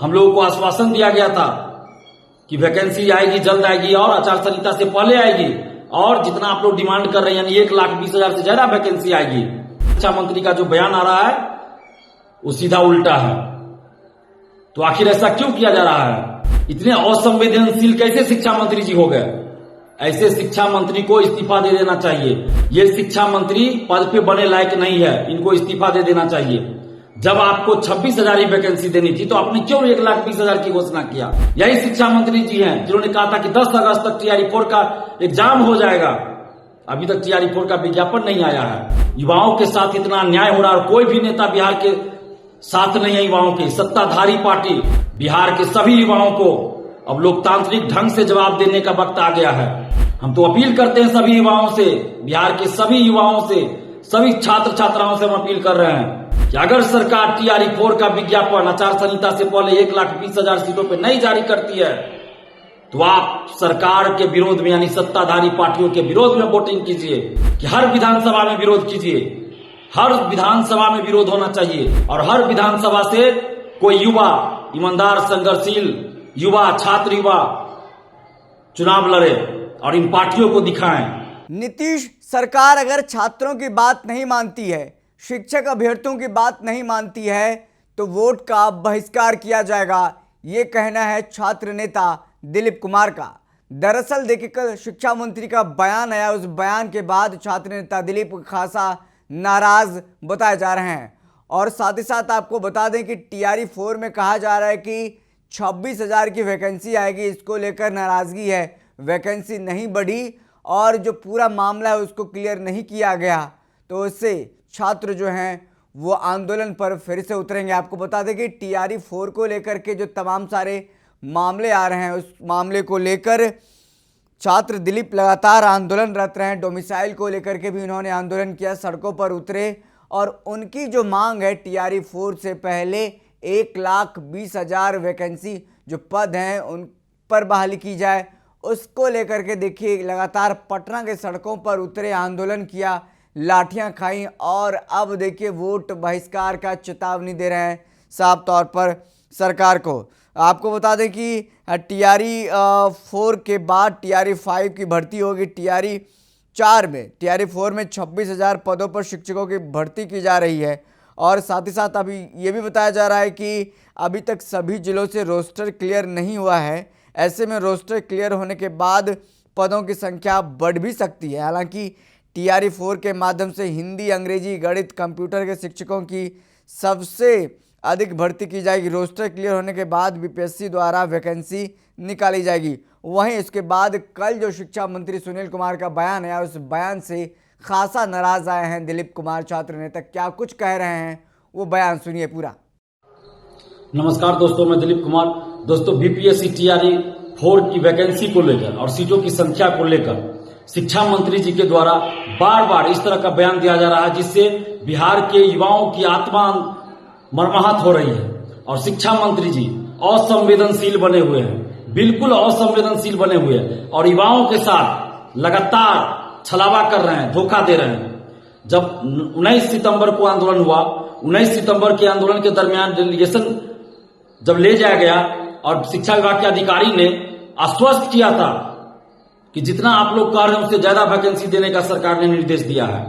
हम लोगों को आश्वासन दिया गया था कि वैकेंसी आएगी, जल्द आएगी और आचार संहिता से पहले आएगी, और जितना आप लोग डिमांड कर रहे हैं यानी 1,20,000 से ज्यादा वैकेंसी आएगी। शिक्षा मंत्री का जो बयान आ रहा है वो सीधा उल्टा है। तो आखिर ऐसा क्यों किया जा रहा है? इतने असंवेदनशील कैसे शिक्षा मंत्री जी हो गए? ऐसे शिक्षा मंत्री को इस्तीफा दे देना चाहिए। ये शिक्षा मंत्री पद पे बने लायक नहीं है, इनको इस्तीफा दे देना चाहिए। जब आपको 26,000 वैकेंसी देनी थी तो आपने क्यों 1,20,000 की घोषणा किया? यही शिक्षा मंत्री जी हैं जिन्होंने कहा था कि 10 अगस्त तक TRE-4 का एग्जाम हो जाएगा। अभी तक TRE-4 का विज्ञापन नहीं आया है। युवाओं के साथ इतना अन्याय हो रहा है और कोई भी नेता बिहार के साथ नहीं है। युवाओं की सत्ताधारी पार्टी बिहार के सभी युवाओं को अब लोकतांत्रिक ढंग से जवाब देने का वक्त आ गया है। हम तो अपील करते हैं सभी युवाओं से, बिहार के सभी युवाओं से, सभी छात्र छात्राओं से हम अपील कर रहे हैं कि अगर सरकार TRE-4 का विज्ञापन आचार संहिता से पहले 1,20,000 सीटों पर नहीं जारी करती है तो आप सरकार के विरोध में यानी सत्ताधारी पार्टियों के विरोध में वोटिंग कीजिए कि हर विधानसभा में विरोध कीजिए। हर विधानसभा में विरोध होना चाहिए और हर विधानसभा से कोई युवा, ईमानदार, संघर्षशील युवा, छात्र युवा चुनाव लड़े और इन पार्टियों को दिखाएं। नीतीश सरकार अगर छात्रों की बात नहीं मानती है, शिक्षक अभ्यर्थियों की बात नहीं मानती है तो वोट का बहिष्कार किया जाएगा, ये कहना है छात्र नेता दिलीप कुमार का। दरअसल देखिए कल शिक्षा मंत्री का बयान आया, उस बयान के बाद छात्र नेता दिलीप खासा नाराज बताए जा रहे हैं। और साथ ही साथ आपको बता दें कि TRE-4 में कहा जा रहा है कि 26,000 की वैकेंसी आएगी, इसको लेकर नाराजगी है। वैकेंसी नहीं बढ़ी और जो पूरा मामला है उसको क्लियर नहीं किया गया, तो इससे छात्र जो हैं वो आंदोलन पर फिर से उतरेंगे। आपको बता दें कि TRE-4 को लेकर के जो तमाम सारे मामले आ रहे हैं उस मामले को लेकर छात्र दिलीप लगातार आंदोलनरत रहे हैं। डोमिसाइल को लेकर के भी उन्होंने आंदोलन किया, सड़कों पर उतरे और उनकी जो मांग है TRE-4 से पहले 1,20,000 वैकेंसी जो पद हैं उन पर बहाली की जाए, उसको लेकर के देखिए लगातार पटना के सड़कों पर उतरे, आंदोलन किया, लाठियां खाई और अब देखिए वोट बहिष्कार का चेतावनी दे रहे हैं साफ तौर पर सरकार को। आपको बता दें कि TRE-4 के बाद TRE-5 की भर्ती होगी। TRE-4 में 26,000 पदों पर शिक्षकों की भर्ती की जा रही है। और साथ ही साथ अभी ये भी बताया जा रहा है कि अभी तक सभी जिलों से रोस्टर क्लियर नहीं हुआ है। ऐसे में रोस्टर क्लियर होने के बाद पदों की संख्या बढ़ भी सकती है। हालांकि TRE-4 के माध्यम से हिंदी, अंग्रेजी, गणित, कंप्यूटर के शिक्षकों की सबसे अधिक भर्ती की जाएगी। रोस्टर क्लियर होने के बाद BPSC द्वारा वैकेंसी निकाली जाएगी। वहीं इसके बाद कल जो शिक्षा मंत्री सुनील कुमार का बयान आया, उस बयान से खासा नाराज आए हैं दिलीप कुमार छात्र नेता। क्या कुछ कह रहे हैं वो बयान सुनिए पूरा। नमस्कार दोस्तों, मैं दिलीप कुमार। दोस्तों, BPSC TRE-4 की वैकेंसी को लेकर और सीटों की संख्या को लेकर शिक्षा मंत्री जी के द्वारा बार बार इस तरह का बयान दिया जा रहा है जिससे बिहार के युवाओं की आत्मा मर्माहत हो रही है। और शिक्षा मंत्री जी असंवेदनशील बने हुए हैं, बिल्कुल असंवेदनशील बने हुए हैं और युवाओं के साथ लगातार छलावा कर रहे हैं, धोखा दे रहे हैं। जब 19 सितंबर को आंदोलन हुआ, 19 सितंबर के आंदोलन के दरमियान डेलीगेशन जब ले जाया गया और शिक्षा विभाग के अधिकारी ने आश्वस्त किया था कि जितना आप लोग कह रहे हैं उससे ज्यादा वैकेंसी देने का सरकार ने निर्देश दिया है।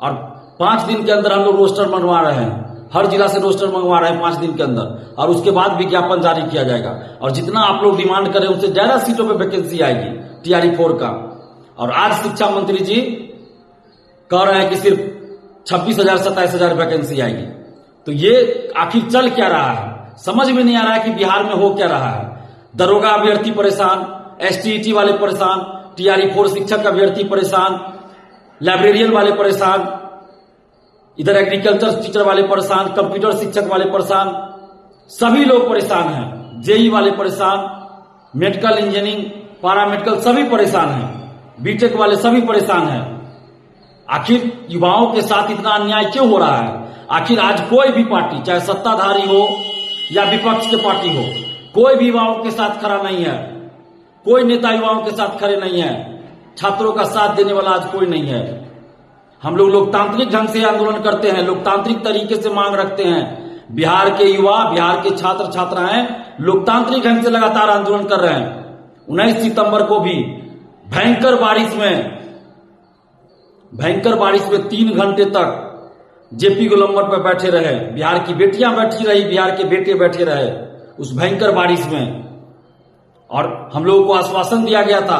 और 5 दिन के अंदर हम लोग रोस्टर मंगवा रहे हैं, हर जिला से रोस्टर मंगवा रहे हैं 5 दिन के अंदर, और उसके बाद विज्ञापन जारी किया जाएगा। और जितना आप लोग डिमांड करें उससे ज्यादा सीटों पर वैकेंसी आएगी TRE-4 का। और आज शिक्षा मंत्री जी कह रहे हैं कि सिर्फ 26,000 27,000 वैकेंसी आएगी। तो ये आखिर चल क्या रहा है? समझ में नहीं आ रहा है कि बिहार में हो क्या रहा है। दरोगा अभ्यर्थी परेशान, STET वाले परेशान, TRE-4 शिक्षक अभ्यर्थी परेशान, लाइब्रेरियन वाले परेशान, इधर एग्रीकल्चर टीचर वाले परेशान, कंप्यूटर शिक्षक वाले परेशान, सभी लोग परेशान हैं। JEE वाले परेशान, मेडिकल इंजीनियरिंग, पैरामेडिकल सभी परेशान हैं, BTech वाले सभी परेशान हैं। आखिर युवाओं के साथ इतना अन्याय क्यों हो रहा है? आखिर आज कोई भी पार्टी, चाहे सत्ताधारी हो या विपक्ष की पार्टी हो, कोई भी युवाओं के साथ खड़ा नहीं है। कोई नेता युवाओं के साथ खड़े नहीं है। छात्रों का साथ देने वाला आज कोई नहीं है। हम लोग लोकतांत्रिक ढंग से आंदोलन करते हैं, लोकतांत्रिक तरीके से मांग रखते हैं। बिहार के युवा, बिहार के छात्र छात्राएं लोकतांत्रिक ढंग से लगातार आंदोलन कर रहे हैं। 19 सितंबर को भी भयंकर बारिश में 3 घंटे तक जेपी गोलंबर पर बैठे रहे, बिहार की बेटियां बैठी रही, बिहार के बेटे बैठे रहे उस भयंकर बारिश में। और हम लोगों को आश्वासन दिया गया था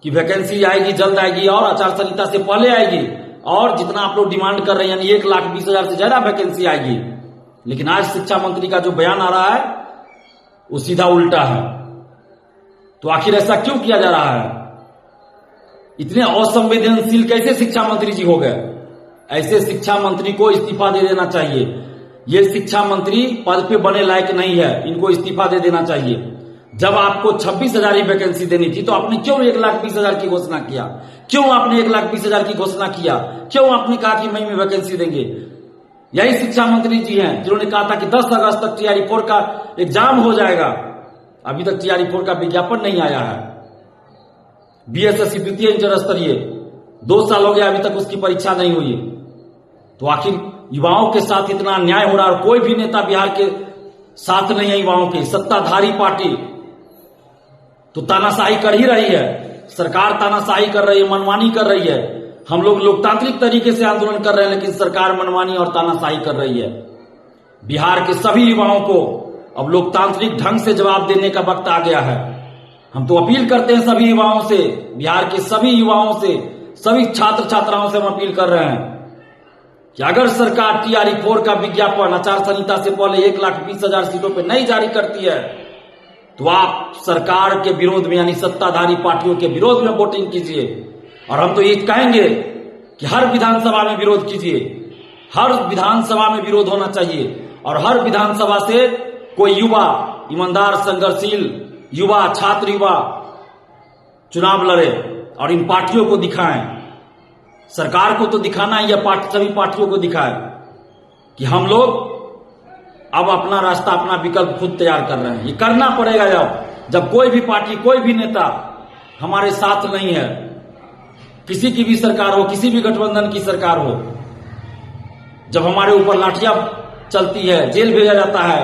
कि वैकेंसी आएगी, जल्द आएगी और आचार संहिता से पहले आएगी, और जितना आप लोग डिमांड कर रहे हैं यानी 1,20,000 से ज्यादा वैकेंसी आएगी। लेकिन आज शिक्षा मंत्री का जो बयान आ रहा है वो सीधा उल्टा है। तो आखिर ऐसा क्यों किया जा रहा है? इतने असंवेदनशील कैसे शिक्षा मंत्री जी हो गए? ऐसे शिक्षा मंत्री को इस्तीफा दे देना चाहिए। ये शिक्षा मंत्री पद पे बने लायक नहीं है, इनको इस्तीफा दे देना चाहिए। जब आपको 26,000 ही वैकेंसी देनी थी तो आपने क्यों 1,20,000 की घोषणा किया? क्यों आपने 1,20,000 की घोषणा किया? क्यों आपने कहा कि मई में वैकेंसी देंगे? यही शिक्षा मंत्री जी हैं जिन्होंने कहा था कि 10 अगस्त तक TRE-4 का एग्जाम हो जाएगा। अभी तक TRE-4 का विज्ञापन नहीं आया है। BSSC द्वितीय इंटर स्तरीय 2 साल हो गया, अभी तक उसकी परीक्षा नहीं हुई। तो आखिर युवाओं के साथ इतना अन्याय हो रहा है और कोई भी नेता बिहार के साथ नहीं है युवाओं के। सत्ताधारी पार्टी तो तानाशाही कर ही रही है, सरकार तानाशाही कर रही है, मनमानी कर रही है। हम लोग लोकतांत्रिक तरीके से आंदोलन कर रहे हैं लेकिन सरकार मनमानी और तानाशाही कर रही है। बिहार के सभी युवाओं को अब लोकतांत्रिक ढंग से जवाब देने का वक्त आ गया है। हम तो अपील करते हैं सभी युवाओं से, बिहार के सभी युवाओं से, सभी छात्र छात्राओं से हम अपील कर रहे हैं कि अगर सरकार TRE-4 का विज्ञापन आचार संहिता से पहले 1,20,000 सीटों पर नहीं जारी करती है तो आप सरकार के विरोध में यानी सत्ताधारी पार्टियों के विरोध में वोटिंग कीजिए। और हम तो ये कहेंगे कि हर विधानसभा में विरोध कीजिए, हर विधानसभा में विरोध होना चाहिए और हर विधानसभा से कोई युवा, ईमानदार, संघर्षशील युवा, छात्र युवा चुनाव लड़े और इन पार्टियों को दिखाएं। सरकार को तो दिखाना है या सभी पार्टियों को दिखाए कि हम लोग अब अपना रास्ता, अपना विकल्प खुद तैयार कर रहे हैं। ये करना पड़ेगा जब कोई भी पार्टी, कोई भी नेता हमारे साथ नहीं है, किसी की भी सरकार हो, किसी भी गठबंधन की सरकार हो, जब हमारे ऊपर लाठियां चलती है, जेल भेजा जाता है,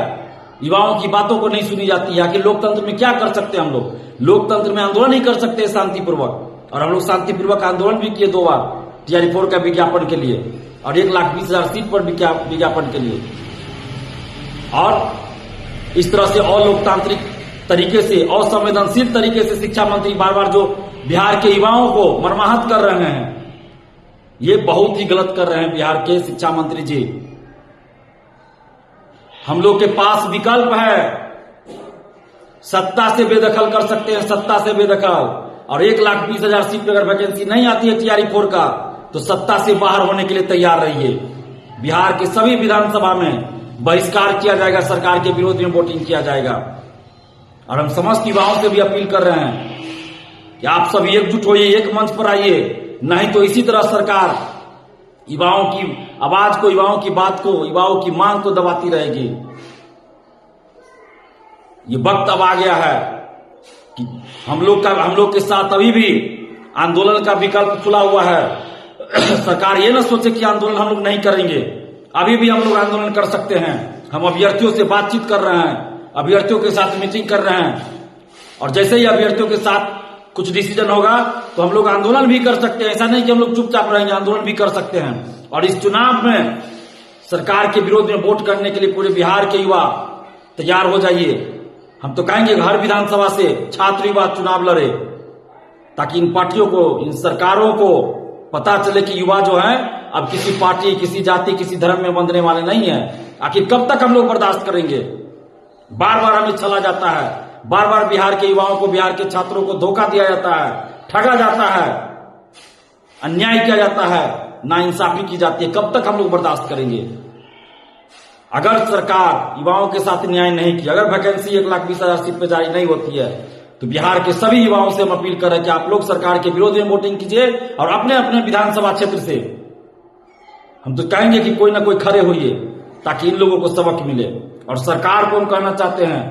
युवाओं की बातों को नहीं सुनी जाती है। आखिर लोकतंत्र में क्या कर सकते हैं हम लोग? लोकतंत्र में आंदोलन ही कर सकते हैं शांतिपूर्वक, और हम लोग शांतिपूर्वक आंदोलन भी किए 2 बार TRE-4 का विज्ञापन के लिए और 1,20,000 सीट पर विज्ञापन के लिए। और इस तरह से अलोकतांत्रिक तरीके से, असंवेदनशील तरीके से शिक्षा मंत्री बार बार जो बिहार के युवाओं को मर्माहत कर रहे हैं, ये बहुत ही गलत कर रहे हैं बिहार के शिक्षा मंत्री जी। हम लोग के पास विकल्प है, सत्ता से बेदखल कर सकते हैं, सत्ता से बेदखल। और 1,20,000 सीट पर अगर वैकेंसी नहीं आती है TRE-4 का तो सत्ता से बाहर होने के लिए तैयार रहिए। बिहार के सभी विधानसभा में बहिष्कार किया जाएगा, सरकार के विरोध में वोटिंग किया जाएगा। और हम समस्त युवाओं से भी अपील कर रहे हैं कि आप सभी एकजुट होइए, एक मंच पर आइए, नहीं तो इसी तरह सरकार युवाओं की आवाज को, युवाओं की बात को, युवाओं की मांग को दबाती रहेगी। ये वक्त अब आ गया है कि हम लोग के साथ अभी भी आंदोलन का विकल्प खुला हुआ है। सरकार ये ना सोचे कि आंदोलन हम लोग नहीं करेंगे, अभी भी हम लोग आंदोलन कर सकते हैं। हम अभ्यर्थियों से बातचीत कर रहे हैं, अभ्यर्थियों के साथ मीटिंग कर रहे हैं, और जैसे ही अभ्यर्थियों के साथ कुछ डिसीजन होगा तो हम लोग आंदोलन भी कर सकते हैं। ऐसा नहीं कि हम लोग चुपचाप रहेंगे, आंदोलन भी कर सकते हैं। और इस चुनाव में सरकार के विरोध में वोट करने के लिए पूरे बिहार के युवा तैयार हो जाइए। हम तो कहेंगे हर विधानसभा से छात्र युवा चुनाव लड़े, ताकि इन पार्टियों को, इन सरकारों को पता चले कि युवा जो है अब किसी पार्टी, किसी जाति, किसी धर्म में बंधने वाले नहीं है। आखिर कब तक हम लोग बर्दाश्त करेंगे? बार बार हमें छला जाता है, बार बार बिहार के युवाओं को, बिहार के छात्रों को धोखा दिया जाता है, ठगा जाता है, अन्याय किया जाता है, नाइंसाफी की जाती है। कब तक हम लोग बर्दाश्त करेंगे? अगर सरकार युवाओं के साथ न्याय नहीं किया, अगर वैकेंसी 1,20,000 सीट पे जारी नहीं होती है तो बिहार के सभी युवाओं से हम अपील कर रहे हैं कि आप लोग सरकार के विरोध में वोटिंग कीजिए और अपने अपने विधानसभा क्षेत्र से हम तो कहेंगे कि कोई ना कोई खड़े होइए, ताकि इन लोगों को सबक मिले। और सरकार को हम कहना चाहते हैं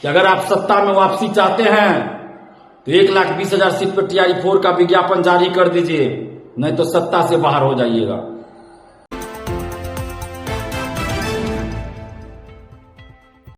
कि अगर आप सत्ता में वापसी चाहते हैं तो 1,20,000 सीट पर TRE-4 का विज्ञापन जारी कर दीजिए, नहीं तो सत्ता से बाहर हो जाइएगा।